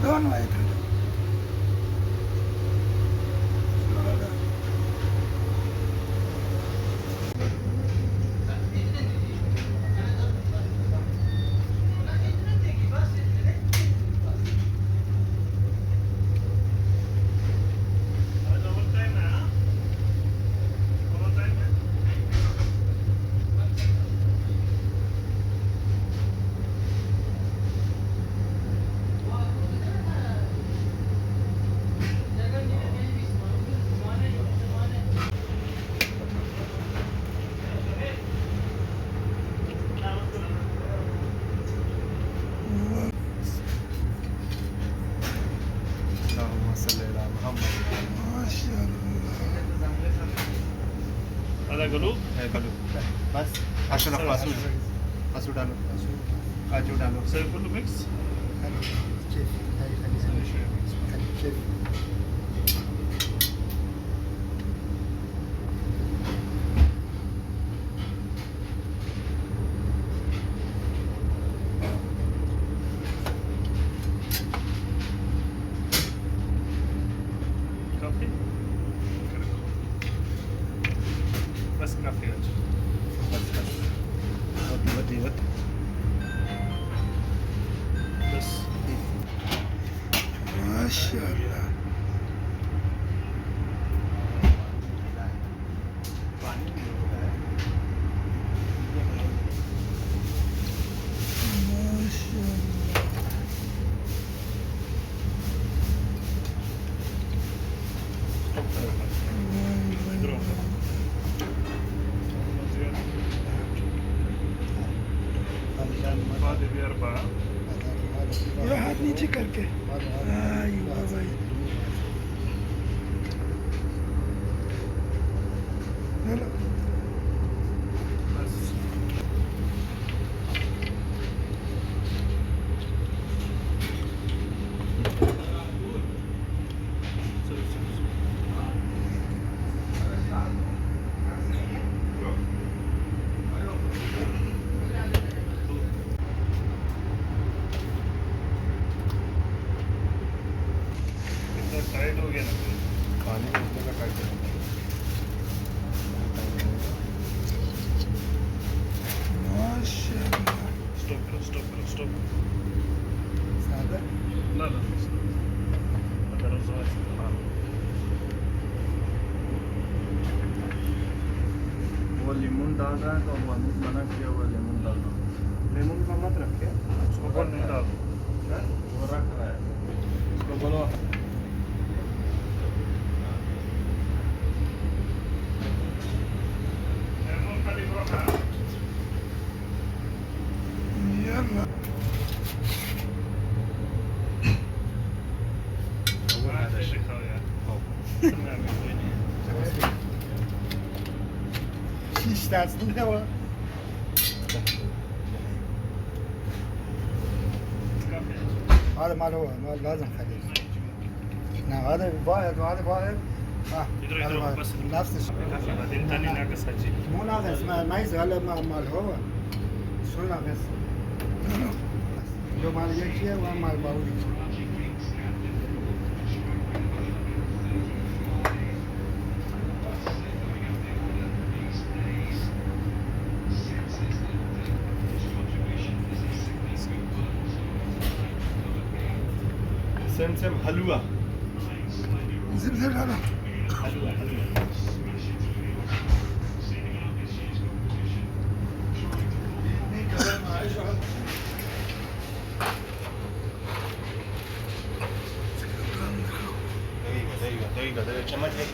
दोन आहेत ada galuh है गलू बस फासू डालो फासू डालो काजू डालो saya perlu mix kopi bas kopi aja बस बस बहुत बहुत bas माशाल्लाह هذه بأربعة ये हाथ नीचे करके अय्यो भाई हेलो بس इतना टाइट हो गया ना पानी में उतने का टाइट है माशाल्लाह स्टॉप करो सागर لا لا هذا رز وايد वो लेमन डाल रहा है तो हम मना किया हुआ लेमन डालना लेमन का मत रखे उसको कौन नहीं डाल वो रख रहा है उसको बोलो اشتاز الهواء هذا مال هو مال لازم خليه نعم هذا فائض وهذا فائض يضرب هذا بس نفس الشيء كافي بعدين تاني ناقص هجي. مو ناقص ما يزغل مال هو شو ناقص؟ جو مال يكشي ومال باوي سمسم حلوة. زبزب هذا حلوة حلوة. دقيقة चम्मच है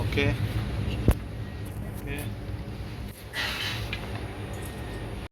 ओके